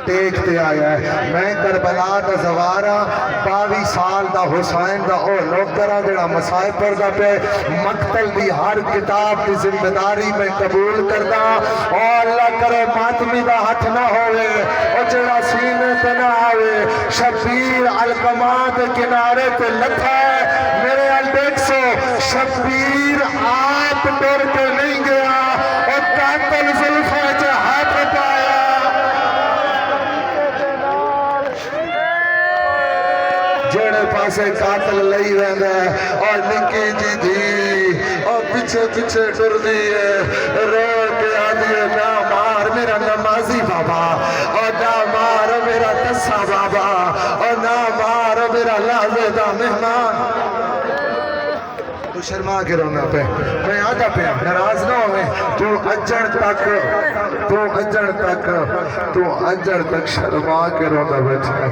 ٹیک تے آیا ہے میں کربلا دا زوارا 22 سال دا حسین دا او نوکرہ جڑا مسائب پڑھدا پہ مقتل دی ہر کتاب دی ذمہ داری میں قبول کردا او اللہ کرے ماتمی دا ہاتھ نہ ہوئے او جڑا سینے تے نہ آوے شبیر القمات کنارے تے لکھا ہے میرے الڈیکسو شبیر آپ ڈر کے نہیں گیا اور قاتل زلفہ جو ہاتھ پایا جڑے پاسے قاتل لئی رہندا ہے اور نکی جی دی اور پیچھے پیچھے ٹر دی ہے رو کے آدھی ہے نہ مار میرا نمازی بابا اور نہ مار میرا تسا بابا اور نہ مار میرا لازدہ مہمان تو شرما کے رونا پہ میں آدھا پہ ناراض نہ ہوئے تو اجڑ تک شرما کے رونا بیٹھا ہے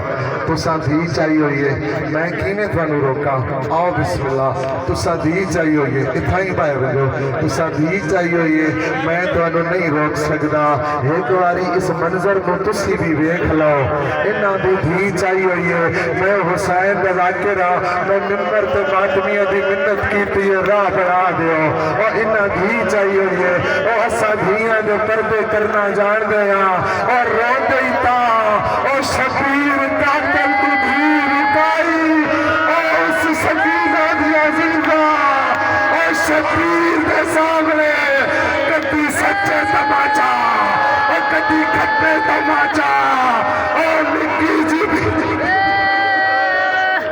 تو ساتھی چاہیے ہوئیے میں کینے تھانو روکا آؤ بسم اللہ تو ساتھی چاہیے ہوئیے اتھائی پائے بجو تو ساتھی چاہیے ہوئیے میں تھانو نہیں روک سکتا ایک واری اس منظر کو تسی بھی بیک لاؤ انہاں بھی دھی چاہیے ہوئیے میں حسین دا ذاکرہ میں ممبر تے ماتمیہ دی منت کی یہ راہ بڑھا دیو اور انہاں دھی چاہیے ہوئے اور ہسا دھیاں جو پردے کرنا جان گیا اور رو گئی تا اور شبیر قاتل کو دھی رکائی اور اس سکینہ دیا زندہ اور شبیر دے سامنے کتی سچے تماچا اور کتی کھٹے تماچا اور نکی جی بھی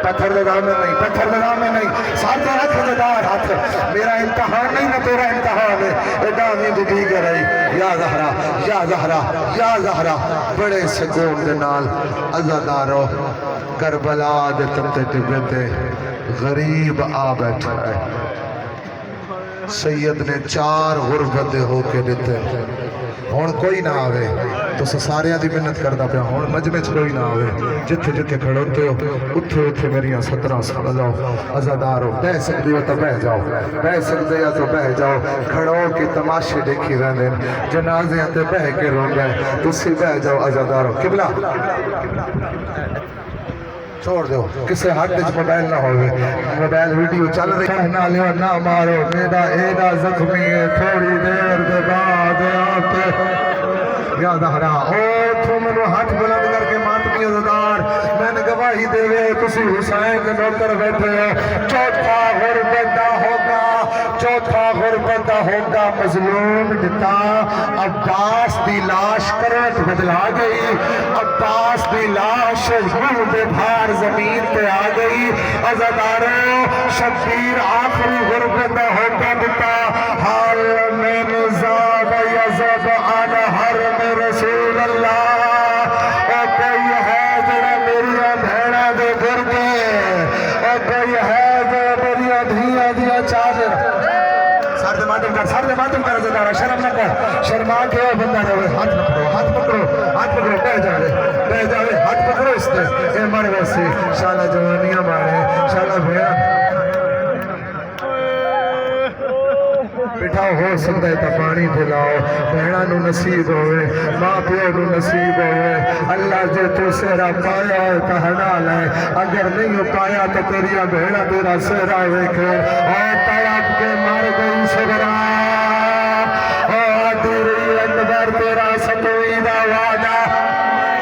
پتھر لگا میں نہیں ساتھ رکھ لدار ہاتھ میرا امتحان نہیں نہ تیرا امتحان ہے ادامی بھی کر رہی یا زہرا بڑے سکون دنال عزادارو کربلا دے تبتے تبتے غریب آ بیٹھا ہے سید نے 4 غربت ہو کے دیتے ہون کوئی نہ آوے تو سساریاں دی منت کردہ پہ ہون مجمع کوئی نہ آوے جتھے جتھے کھڑوتے ہو اتھے میریاں 17 سال جاؤ عزادارو بہ سکتے ہو تو بہ جاؤ کھڑو کے تماشے دیکھی رہنے جنازے تے بہ کے رو گئے تسی بہ جاؤ عزادارو قبلہ چھوڑ دو کسے ہاتھ وچ موبائل نہ ہوئے موبائل ویڈیو چل رہی کہنا لیو نہ مارو میرا ایڈا زخمی ہے تھوڑی دیر دے بعد آتے یا زہرا او تو منو ہاتھ بلند کر کے ماتمی عزدار میں نے گواہی دے وے تسی حسین کے نوکر بیٹھے ہو چوتھا غربت ہوگا مظلوم جتا عباس دی لاش کروٹ بدلا گئی عباس دی لاش روح دے بھار زمین پہ آ گئی عزادارو شبیر آخری غربت ہوگا جتا حال میں نزاد یزد آن حرم رسول اللہ اور کوئی ہے جڑا میری بھیڑا دے گردے اور کوئی ہے جو میری دھیاں دیا چادر سر دے ماتم کر عزادارہ شرم نہ کر شرما کے بندہ رہے ہاتھ پکڑو بہ جاوے ہاتھ پکڑو اس نے اے مارے ویسے شالہ جوانیاں مارے شالہ بھیڑا بٹھاؤ ہو سکتا ہے تا پانی پھلاؤ بہنا نو نصیب ہوئے ماں پیو نو نصیب ہوئے اللہ جے تو سہرہ پایا ہے تا حلال ہے اگر نہیں ہو پایا تو تیریا بہنا تیرا سہرہ ویکھے اور تڑپ کے مر گئی صبرہ اور تیری اندر تیرا ستوئی دا وعدہ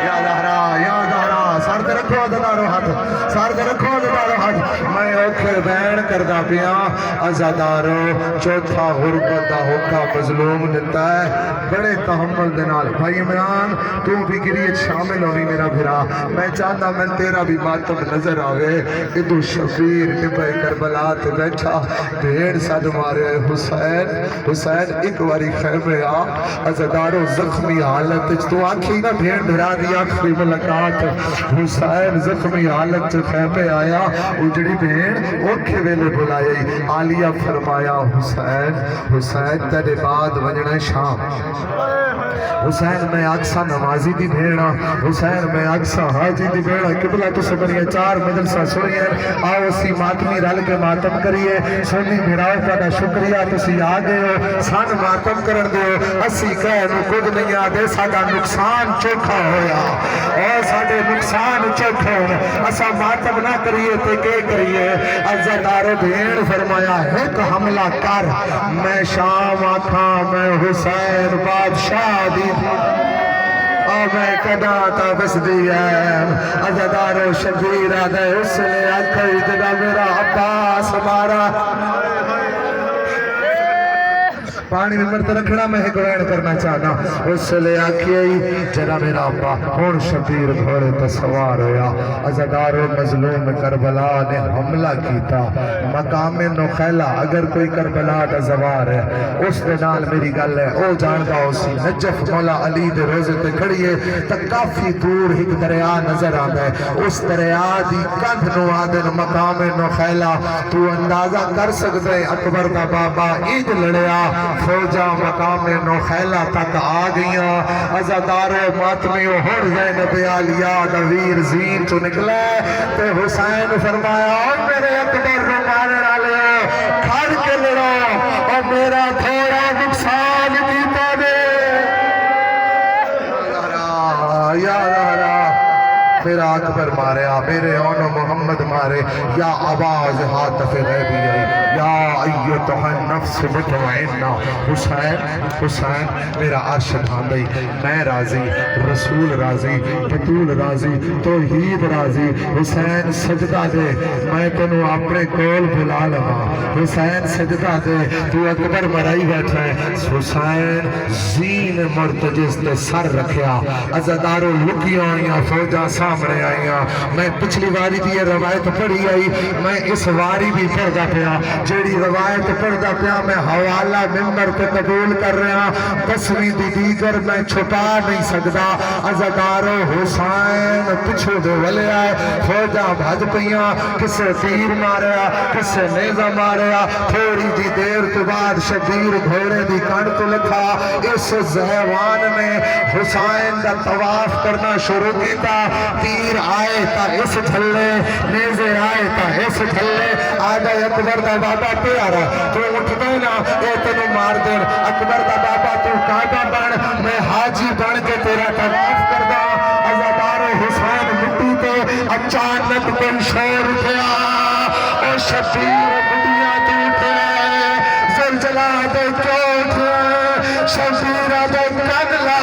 یا زہرا سار دے رکھو عزادارو ہاتھ میں اوکھر بین کردہ پیا عزادارو چوتھا غربت دا ہوکا مظلوم نتا ہے بڑے تحمل دنال بھائی عمران تو بھی گریت شامل ہونی میرا بھرا میں چاہتا میں تیرا بھی ماتم نظر آوے ادو شبیر نبھے کربلا تے بیٹھا بھیڑ ساد مارے حسین ایک واری خیمے آ عزادارو زخمی حالت تو آنکھی نہ بھیڑ بھرا دی آخری ملکات حسین زخمی حالت خیمے آیا اجڑی بھیڑ اوکھے ویلے بلائی آلیہ فرمایا حسین تیرے بعد وجنہ شام حسین میں اکسا نمازی دی بھیڑا حسین میں اکسا حاجی دی بھیڑا قبلہ تو سبریے چار مجلسہ سنیے آؤ اسی ماتمی رل کے ماتم کریے سنی بھیڑاؤ کا شکریہ تسی آگے ہو سان ماتم کرن دیو اسی کہنو خود نہیں آدھے ساڑا نقصان چوکھا ہویا اور ساڑے نقصان چوکھا ہویا اسا ماتم نہ کریے تے کے کریے عزتارو بھیڑ فرمایا ایک حملہ کر میں شام آکھاں میں حسین بادشاہ دی اور میں کدا تا بس دیم عزتارو شبیر آدھے اس نے آکھائی جدا میرا عباس مارا پانی میں مرد رکھنا میں ایک وین کرنا چاہنا اس لے آکھیئی جرا میرا ابا ہون شبیر گھوڑے تصوار ہویا عزدار و مظلوم کربلا نے حملہ کیتا مقام نخیلہ اگر کوئی کربلا دا زوار ہے اس دے نال میری گل ہے او جاندہ اسی نجف مولا علی دے روزے تے کھڑیے تک کافی دور ایک دریا نظر آدھا ہے اس دریا دی کندھ نو آدھن مقام نخیلہ تو اندازہ کر سکتے اکبر دا بابا عید لڑیا فوجہ مقام نوخیلہ تک آ گئیاں عزادار ماتمی ہر زینب آلیا دویر زین تو نکلے تے حسین فرمایا اور میرے اکبر رو مارے رالے کھڑ کے لڑو اور میرا تھوڑا نقصان دیتا دے یا رہا میرا اکبر مارے میرے اون محمد مارے یا آواز حاطف غیبی آئی یا ایتها النفس مطمئنہ حسین میرا عرشد آندائی میں راضی رسول راضی بطول راضی توحید راضی حسین سجدہ دے میں تنو اپنے کول بلا لگا حسین سجدہ دے تو اکبر مرائی بیٹھا ہے حسین زین مرتجز تے سر رکھیا عزدارو لکی آئیاں فوجہ سامنے آئیاں میں پچھلی واری بھی یہ روایت پڑھی آئی میں اس واری بھی پڑھا پیا جیڑی روایت پڑھا پیا میں حوالہ ممبر پہ قبول کر رہا دسویں دی دیگر میں چھپا نہیں سکتا عزدارو حسین پچھو دے ولے آئے فوجہ بھج پہیاں کسے تیر ماریا کسے نیزہ ماریا تھوڑی دی دیر تو بعد شبیر گھوڑے دی کانڈ تو لکھا اس زہوان نے حسین دا طواف کرنا شروع کیتا تیر آئے تا اس جھلے نیزے آئے تا اس جھلے آگا اکبر دا بابا پیارا تو اٹھ دینا اے تنو مار دین اکبر دا بابا تو کعبہ بن میں حاجی بن کے تیرا طواف کردہ عزادار حسین مٹی تے اچانک کوئی شور اٹھیا او شبیر مٹیاں ٹوٹے زلزلہ دے چوٹ شبیر دے کگلا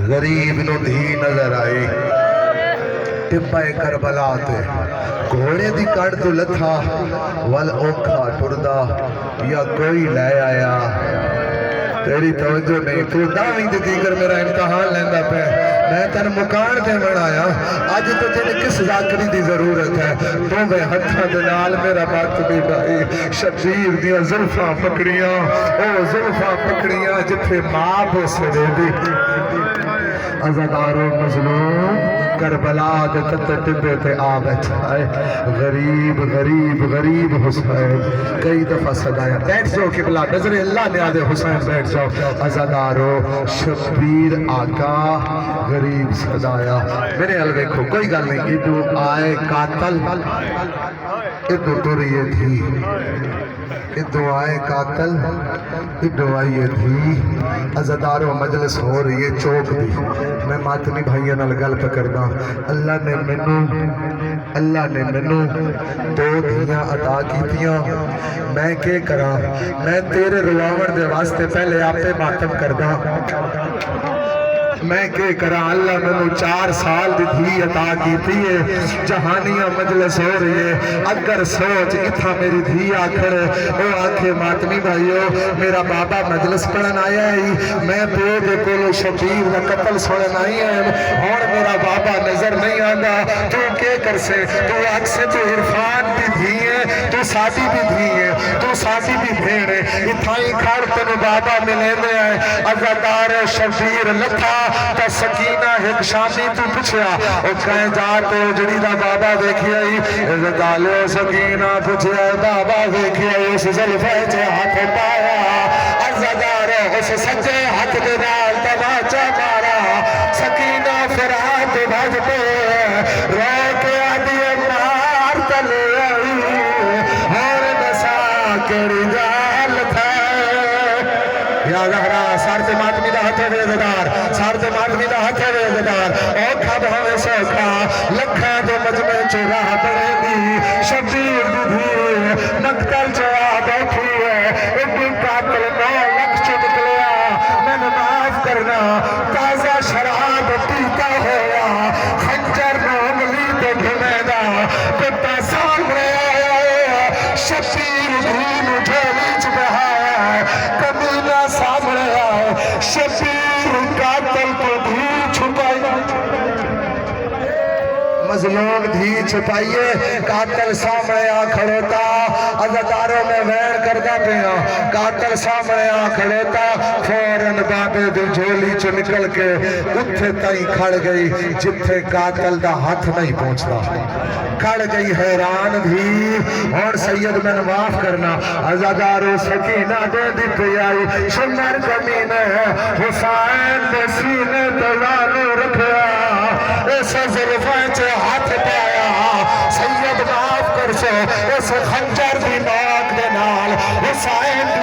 غریب نو دھی نظر آئی ٹپے کربلا تے گھوڑے دی کڑ تو لتھا ول اوکھا ٹردا یا کوئی لے آیا تیری توجہ نہیں تو داویں دی دیگر میرا امتحان لیندہ پہ میں تن مکان تے بنایا آج تو تین کس ذاکری دی ضرورت ہے تو میں ہتھا دنال میرا بات بھی بھائی شبیر دیا زلفہ پکڑیاں او زلفہ پکڑیاں جتھے ماں بے سرے دی عزادار و مظلوم کربلا دے ٹبے تے آ بیٹھائے غریب غریب غریب حسین کئی دفعہ صدایا بیٹھ جاؤ قبلہ نظر اللہ نے آدھے حسین بیٹھ جاؤ عزادارو شبیر آقا غریب صدایا میرے حل دیکھو کوئی گل نہیں ادھو آئے قاتل ادھو ٹوریے تھی ادھو آئے قاتل ادھو آئیے تھی عزادارو مجلس ہو رہی ہے چوک دی میں ماتمی بھائیہ نال گل پکرنا اللہ نے منو دو دھیاں عطا کیتیاں میں کے کرا میں تیرے رواوڑ دے واسطے پہلے آپ پہ ماتم کردہ میں کہ کرا اللہ میں نو 4 سال دی دھی عطا کیتی ہے جہانیاں مجلس ہو رہی ہے اگر سوچ اتھا میری دھی آکھر او آنکھے ماتمی بھائیو میرا بابا مجلس پڑھن آیا ہے میں پیو دے کولو شبیر و قتل سوڑن آئی ہے اور میرا بابا نظر نہیں آندا تو کیا کر سے تو آنکھ سے تو عرفان بھی دھی ہے تو ساتھی بھی دھی ہے تو ساتھی بھی بھیڑ ہے اتھائی کھڑ تنو بابا ملے میں ہے عزادار شبیر لتھا تا سکینہ ایک شامی تو پچھیا او کہیں جاتے جڑی دا بابا دیکھی آئی عزادالو سکینہ پچھیا بابا دیکھی آئی اس ظلفے چے ہاتھ پایا عزادار اس سچے ہاتھ دے نال تماچا مارا سکینہ پھر ہاتھ بھاج پہ رو کے آدھی مار تلے آئی اور نسا کے رجال تھا یا زہرا سارتے ماتمی دا ہتھے ویزدار سارتے ماتمی دا ہتھے ویزدار اوکھا بہوے سوکھا لکھا دے مجمع چورا بڑے دی شبیر دی بھی نکتل چوا بیٹھی ہے ایک قاتل 9 لکھ چک لیا میں نے معاف کرنا تازہ شراب پیتا ہوا خنجر نو انگلی تے گھمیدا کتا سامنے آیا شبیر دھین جھولی چ بہایا کمینہ سامنے آیا شبیر قاتل کو بھی چھپائی مظلوم دھی چھپائیے قاتل سامنے آ کھڑوتا عزاداروں میں وین کردہ پیا قاتل سامنے آ کھڑوتا فوراً بابے دے جھولی چو نکل کے اتھے تائیں کھڑ گئی جتھے قاتل دا ہاتھ نہیں پہنچتا کھڑ گئی حیران بھی اور سید میں معاف کرنا عزاداروں سکینہ دے دی پیائی شمر زمین ہے حسین دے سینے دوانو رکھیا ایسا ظلفائیں چے ہاتھ پایا سید معاف کر سو اس خنجر بھی ناک دے نال حسین